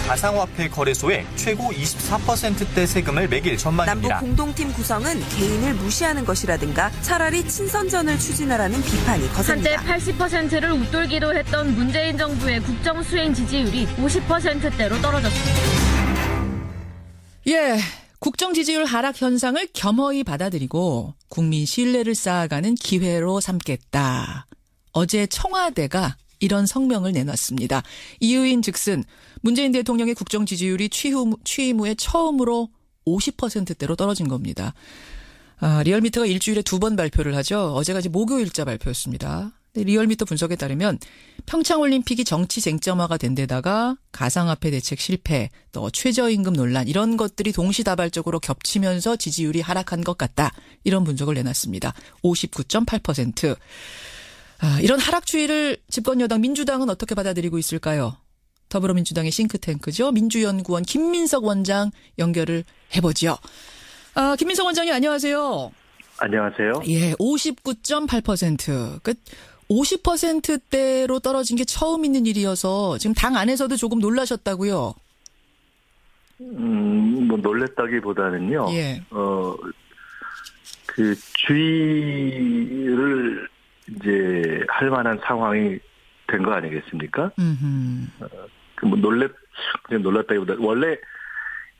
가상화폐 거래소에 최고 24%대 세금을 매길 전망입니다. 남북 공동팀 구성은 개인을 무시하는 것이라든가 차라리 친선전을 추진하라는 비판이 거셉니다. 한때 80%를 웃돌기도 했던 문재인 정부의 국정 수행 지지율이 50%대로 떨어졌습니다. 예, 국정 지지율 하락 현상을 겸허히 받아들이고 국민 신뢰를 쌓아가는 기회로 삼겠다. 어제 청와대가 이런 성명을 내놨습니다. 이유인 즉슨 문재인 대통령의 국정 지지율이 취임 후에 처음으로 50%대로 떨어진 겁니다. 리얼미터가 일주일에 2번 발표를 하죠. 어제가 목요일자 발표였습니다. 리얼미터 분석에 따르면 평창올림픽이 정치 쟁점화가 된 데다가 가상화폐 대책 실패, 또 최저임금 논란 이런 것들이 동시다발적으로 겹치면서 지지율이 하락한 것 같다. 이런 분석을 내놨습니다. 59.8%. 이런 하락 추이를 집권여당 민주당은 어떻게 받아들이고 있을까요? 더불어민주당의 싱크탱크죠. 민주연구원 김민석 원장 연결을 해보죠. 김민석 원장님 안녕하세요. 안녕하세요. 예, 59.8%. 50%대로 떨어진 게 처음 있는 일이어서 지금 당 안에서도 조금 놀라셨다고요? 놀랬다기보다는요. 예. 그 주의를 이제 할 만한 상황이 된 거 아니겠습니까? 그냥 놀랐다기보다 원래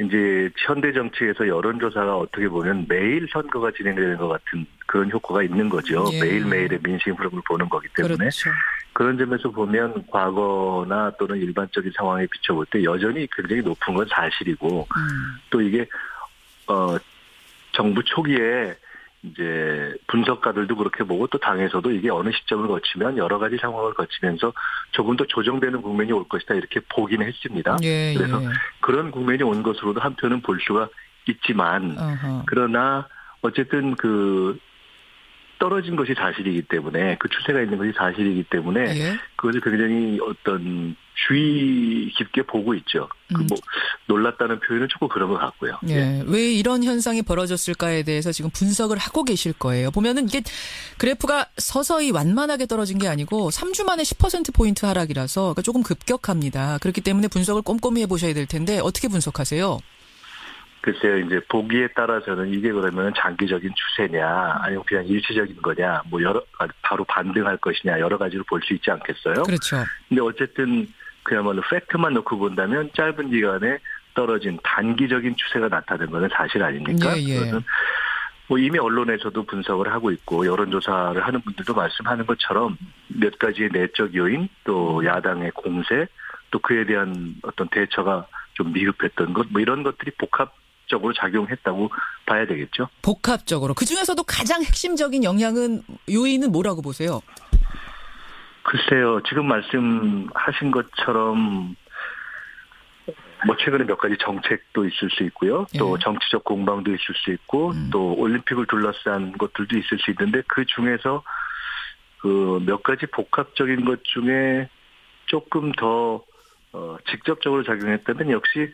이제 현대 정치에서 여론조사가 어떻게 보면 매일 선거가 진행되는 것 같은 그런 효과가 있는 거죠. 예. 매일매일의 민심 흐름을 보는 거기 때문에. 그렇죠. 그런 점에서 보면 과거나 또는 일반적인 상황에 비춰볼 때 여전히 굉장히 높은 건 사실이고 또 이게 정부 초기에 이제 분석가들도 그렇게 보고 또 당에서도 이게 어느 시점을 거치면 여러 가지 상황을 거치면서 조금 더 조정되는 국면이 올 것이다 이렇게 보기는 했습니다. 예, 그래서 예. 그런 국면이 온 것으로도 한편은 볼 수가 있지만 그러나 어쨌든 그 떨어진 것이 사실이기 때문에 그 추세가 있는 것이 사실이기 때문에 예. 그것을 굉장히 어떤 주의 깊게 보고 있죠. 놀랐다는 표현은 조금 그런 것 같고요. 예. 예. 왜 이런 현상이 벌어졌을까에 대해서 지금 분석을 하고 계실 거예요. 보면은 이게 그래프가 서서히 완만하게 떨어진 게 아니고 3주 만에 10%포인트 하락이라서 그러니까 조금 급격합니다. 그렇기 때문에 분석을 꼼꼼히 해보셔야 될 텐데 어떻게 분석하세요? 글쎄요, 이제 보기에 따라서는 이게 그러면 장기적인 추세냐, 아니면 그냥 일시적인 거냐, 바로 반등할 것이냐, 여러 가지로 볼 수 있지 않겠어요? 그렇죠. 근데 어쨌든 그야말로 팩트만 놓고 본다면 짧은 기간에 떨어진 단기적인 추세가 나타난 것은 사실 아닙니까? 예, 예. 그것은 이미 언론에서도 분석을 하고 있고 여론조사를 하는 분들도 말씀하는 것처럼 몇 가지의 내적 요인, 또 야당의 공세, 또 그에 대한 어떤 대처가 좀 미흡했던 것, 이런 것들이 복합적으로 작용했다고 봐야 되겠죠. 복합적으로. 그중에서도 가장 핵심적인 요인은 뭐라고 보세요? 글쎄요. 지금 말씀하신 것처럼 최근에 몇 가지 정책도 있을 수 있고요. 또 예. 정치적 공방도 있을 수 있고 또 올림픽을 둘러싼 것들도 있을 수 있는데 그 중에서 그 몇 가지 복합적인 것 중에 조금 더 직접적으로 작용했다면 역시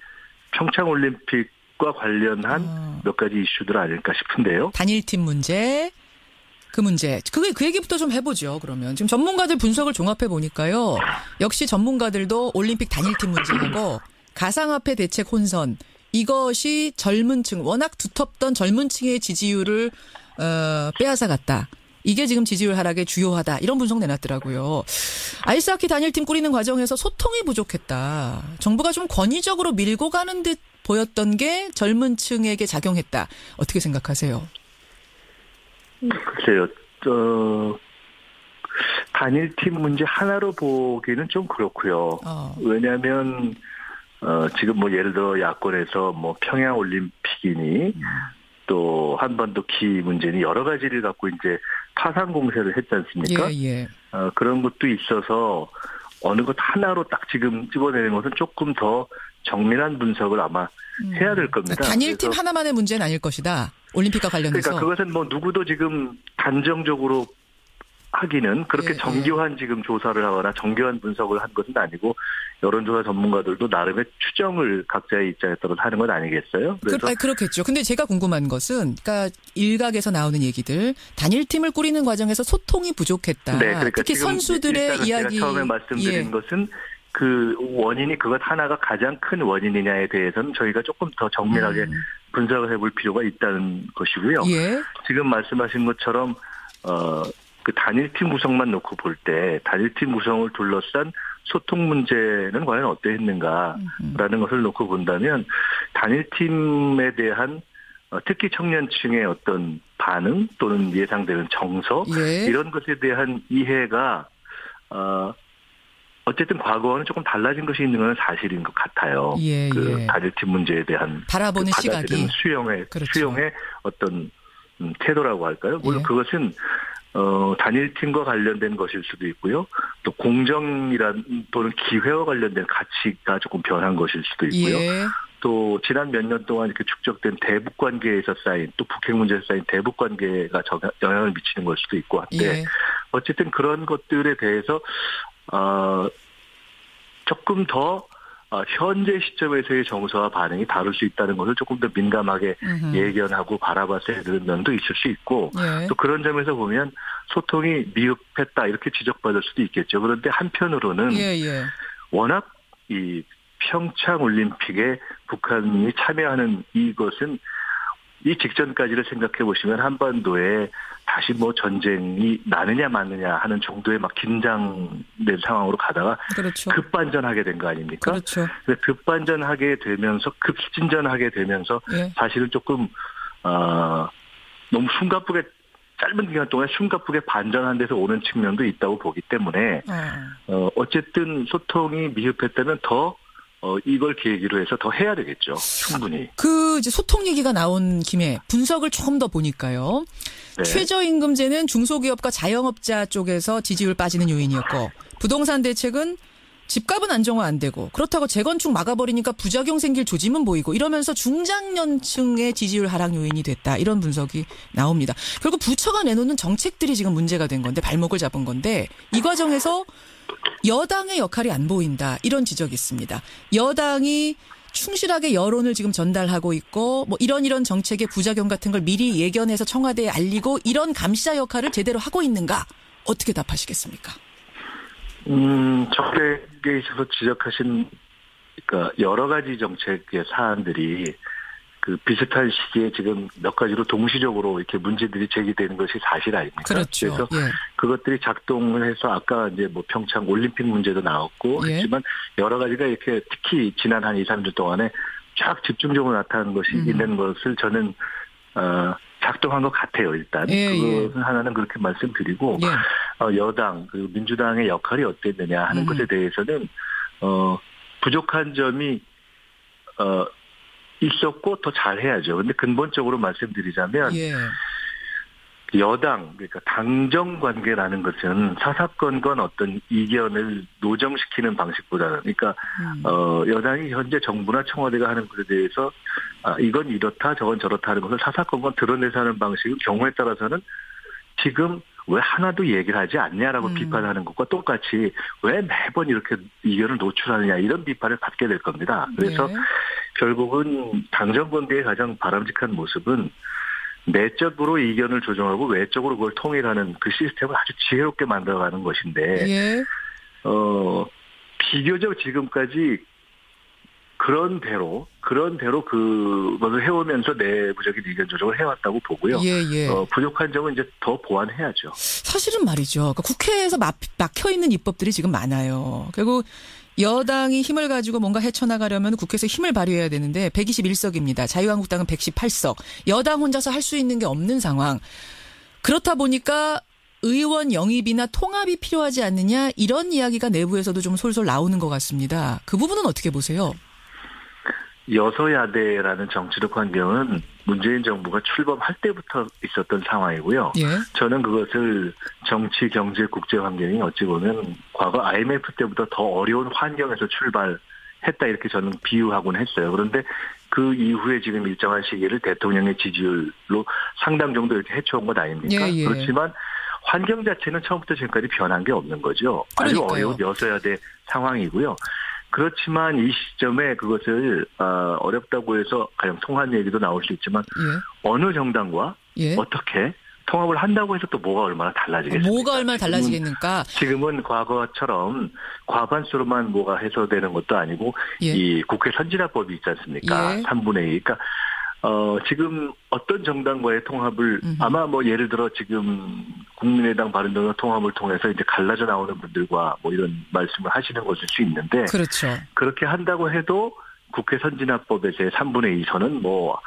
평창올림픽과 관련한 몇 가지 이슈들 아닐까 싶은데요. 단일팀 문제. 그 얘기부터 좀 해보죠, 그러면. 지금 전문가들 분석을 종합해 보니까요. 역시 전문가들도 올림픽 단일팀 문제하고 가상화폐 대책 혼선, 이것이 젊은 층, 워낙 두텁던 젊은 층의 지지율을, 빼앗아갔다. 이게 지금 지지율 하락의 주요하다. 이런 분석 내놨더라고요. 아이스하키 단일팀 꾸리는 과정에서 소통이 부족했다. 정부가 좀 권위적으로 밀고 가는 듯 보였던 게 젊은 층에게 작용했다. 어떻게 생각하세요? 글쎄요. 단일팀 문제 하나로 보기는 좀 그렇고요. 왜냐하면 지금 예를 들어 야권에서 평양올림픽이니 또 한반도 키 문제니 여러 가지를 갖고 이제 파상 공세를 했지 않습니까? 예, 예. 그런 것도 있어서 어느 것 하나로 딱 지금 집어내는 것은 조금 더 정밀한 분석을 아마 해야 될 겁니다. 단일팀 하나만의 문제는 아닐 것이다. 올림픽과 관련해서. 그러니까 그것은 누구도 지금 단정적으로 하기는 그렇게 정교한 지금 조사를 하거나 정교한 분석을 한 것은 아니고 여론조사 전문가들도 나름의 추정을 각자의 입장에 따라서 하는 건 아니겠어요? 그렇겠죠. 근데 제가 궁금한 것은 그러니까 일각에서 나오는 얘기들 단일팀을 꾸리는 과정에서 소통이 부족했다. 네, 그러니까 특히 선수들의 이야기. 제가 처음에 말씀드린 것은 그 원인이 그것 하나가 가장 큰 원인이냐에 대해서는 저희가 조금 더 정밀하게 분석을 해볼 필요가 있다는 것이고요. 예. 지금 말씀하신 것처럼 그 단일팀 구성만 놓고 볼 때 단일팀 구성을 둘러싼 소통 문제는 과연 어떠했는가라는 것을 놓고 본다면 단일팀에 대한 특히 청년층의 어떤 반응 또는 예상되는 정서 예. 이런 것에 대한 이해가 어쨌든 과거와는 조금 달라진 것이 있는 것은 사실인 것 같아요. 예, 그 예. 단일팀 문제에 대한 바라보는 시각이 수용의 어떤 태도라고 할까요? 물론 예. 그것은 단일팀과 관련된 것일 수도 있고요. 또 공정이란 또는 기회와 관련된 가치가 조금 변한 것일 수도 있고요. 예. 또 지난 몇 년 동안 이렇게 축적된 대북 관계에서 쌓인 또 북핵 문제에서 쌓인 대북 관계가 영향을 미치는 걸 수도 있고 한데 예. 어쨌든 그런 것들에 대해서 조금 더 현재 시점에서의 정서와 반응이 다를 수 있다는 것을 조금 더 민감하게 예견하고 바라봤어야 되는 면도 있을 수 있고 예. 또 그런 점에서 보면 소통이 미흡했다 이렇게 지적받을 수도 있겠죠. 그런데 한편으로는 예. 워낙 이 평창 올림픽에 북한이 참여하는 이것은 이 직전까지를 생각해 보시면 한반도에 다시 뭐 전쟁이 나느냐 마느냐 하는 정도의 막 긴장된 상황으로 가다가 그렇죠. 급반전하게 된 거 아닙니까? 그렇죠. 급반전하게 되면서 급진전하게 되면서 예. 사실은 조금 너무 숨가쁘게 짧은 기간 동안 숨가쁘게 반전한 데서 오는 측면도 있다고 보기 때문에 어쨌든 소통이 미흡했다면 더 이걸 계기로 해서 더 해야 되겠죠. 충분히. 그 이제 소통 얘기가 나온 김에 분석을 조금 더 보니까요. 네. 최저임금제는 중소기업과 자영업자 쪽에서 지지율 빠지는 요인이었고 부동산 대책은 집값은 안정화 안 되고 그렇다고 재건축 막아버리니까 부작용 생길 조짐은 보이고 이러면서 중장년층의 지지율 하락 요인이 됐다. 이런 분석이 나옵니다. 결국 부처가 내놓는 정책들이 지금 문제가 된 건데 발목을 잡은 건데 이 과정에서 여당의 역할이 안 보인다. 이런 지적이 있습니다. 여당이 충실하게 여론을 지금 전달하고 있고 뭐 이런 정책의 부작용 같은 걸 미리 예견해서 청와대에 알리고 이런 감시자 역할을 제대로 하고 있는가? 어떻게 답하시겠습니까? 정책에 있어서 지적하신 그러니까 여러 가지 정책의 사안들이 그 비슷한 시기에 지금 몇 가지로 동시적으로 이렇게 문제들이 제기되는 것이 사실 아닙니까? 그렇죠. 그래서 예. 그것들이 작동을 해서 아까 이제 뭐 평창 올림픽 문제도 나왔고 예. 했지만 여러 가지가 이렇게 특히 지난 한 2, 3주 동안에 쫙 집중적으로 나타나는 것이 있는 것을 저는 작동한 것 같아요. 일단 그것은 하나는 그렇게 말씀드리고 여당 그리고 민주당의 역할이 어땠느냐 하는 것에 대해서는 부족한 점이 있었고 더 잘해야죠. 근데 근본적으로 말씀드리자면 여당 그러니까 당정 관계라는 것은 사사건건 어떤 이견을 노정시키는 방식보다는 그러니까 여당이 현재 정부나 청와대가 하는 것에 대해서 이건 이렇다 저건 저렇다 하는 것을 사사건건 드러내서 하는 방식은 경우에 따라서는 지금 왜 하나도 얘기를 하지 않냐라고 비판하는 것과 똑같이 왜 매번 이렇게 의견을 노출하느냐 이런 비판을 받게 될 겁니다. 그래서 결국은 당정관계의 가장 바람직한 모습은 내적으로 의견을 조정하고 외적으로 그걸 통일하는 그 시스템을 아주 지혜롭게 만들어가는 것인데 비교적 지금까지 그런대로 그것을 해오면서 내부적인 의견 조정을 해왔다고 보고요. 부족한 점은 이제 더 보완해야죠. 사실은 말이죠. 그러니까 국회에서 막혀있는 입법들이 지금 많아요. 결국 여당이 힘을 가지고 뭔가 헤쳐나가려면 국회에서 힘을 발휘해야 되는데 121석입니다. 자유한국당은 118석. 여당 혼자서 할 수 있는 게 없는 상황. 그렇다 보니까 의원 영입이나 통합이 필요하지 않느냐 이런 이야기가 내부에서도 좀 솔솔 나오는 것 같습니다. 그 부분은 어떻게 보세요? 여서야대라는 정치적 환경은 문재인 정부가 출범할 때부터 있었던 상황이고요. 저는 그것을 정치, 경제, 국제 환경이 어찌 보면 과거 IMF 때부터 더 어려운 환경에서 출발했다 이렇게 저는 비유하곤 했어요. 그런데 그 이후에 지금 일정한 시기를 대통령의 지지율로 상당 정도 이렇게 헤쳐온 것 아닙니까? 그렇지만 환경 자체는 처음부터 지금까지 변한 게 없는 거죠. 아주 어려운 여서야대 상황이고요. 그렇지만 이 시점에 그것을 어렵다고 해서 가령 통합 얘기도 나올 수 있지만 어느 정당과 어떻게 통합을 한다고 해서 또 뭐가 얼마나 달라지겠습니까? 뭐가 얼마나 달라지겠습니까? 지금은 과거처럼 과반수로만 뭐가 해소되는 것도 아니고 예. 이 국회 선진화법이 있지 않습니까? 예. 3분의 2. 그러니까 지금 어떤 정당과의 통합을 아마 뭐 예를 들어 지금 국민의당 바른정당 통합을 통해서 이제 갈라져 나오는 분들과 뭐 이런 말씀을 하시는 것일 수 있는데 그렇죠. 그렇게 한다고 해도 국회 선진화법의 제 3분의 2선은 뭐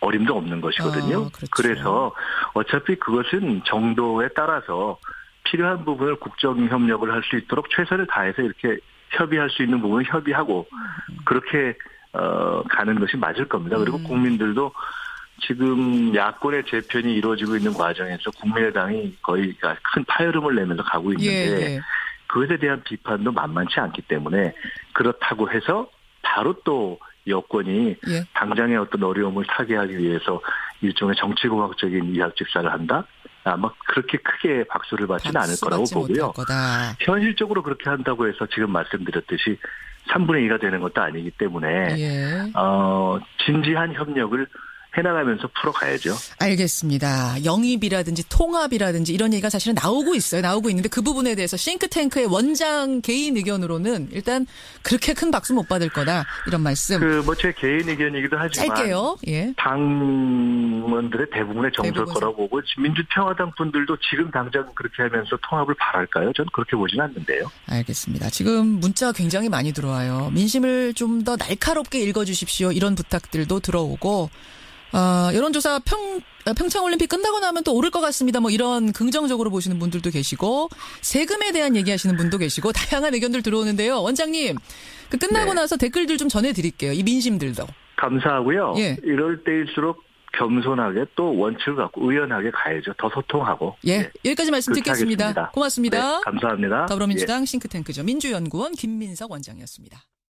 어림도 없는 것이거든요. 그렇죠. 그래서 어차피 그것은 정도에 따라서 필요한 부분을 국정협력을 할 수 있도록 최선을 다해서 이렇게 협의할 수 있는 부분을 협의하고 그렇게 가는 것이 맞을 겁니다. 그리고 국민들도 지금 야권의 재편이 이루어지고 있는 과정에서 국민의당이 거의 큰 파열음을 내면서 가고 있는데 예. 그것에 대한 비판도 만만치 않기 때문에 그렇다고 해서 바로 또 여권이 예. 당장의 어떤 어려움을 타개하기 위해서 일종의 정치공학적인 이합집산을 한다? 아마 그렇게 크게 박수를 받지는 않을 거라고 보고요. 현실적으로 그렇게 한다고 해서 지금 말씀드렸듯이 3분의 2가 되는 것도 아니기 때문에 예. 진지한 협력을 해나가면서 풀어가야죠. 알겠습니다. 영입이라든지 통합이라든지 이런 얘기가 사실은 나오고 있어요. 나오고 있는데 그 부분에 대해서 싱크탱크의 원장 개인 의견으로는 일단 그렇게 큰 박수 못 받을 거다. 이런 말씀. 제 개인 의견이기도 하지만. 짧게요. 예. 당원들의 대부분의 정서일 거라고 보고 민주평화당 분들도 지금 당장 그렇게 하면서 통합을 바랄까요? 저는 그렇게 보지는 않는데요. 알겠습니다. 지금 문자 굉장히 많이 들어와요. 민심을 좀 더 날카롭게 읽어주십시오. 이런 부탁들도 들어오고. 여론조사 평창올림픽 끝나고 나면 또 오를 것 같습니다. 뭐 이런 긍정적으로 보시는 분들도 계시고 세금에 대한 얘기하시는 분도 계시고 다양한 의견들 들어오는데요. 원장님 끝나고 나서 댓글들 좀 전해드릴게요. 이 민심들도. 감사하고요. 예. 이럴 때일수록 겸손하게 또 원칙을 갖고 의연하게 가야죠. 더 소통하고. 예. 여기까지 말씀 듣겠습니다. 고맙습니다. 네, 감사합니다. 더불어민주당 싱크탱크죠. 민주연구원 김민석 원장이었습니다.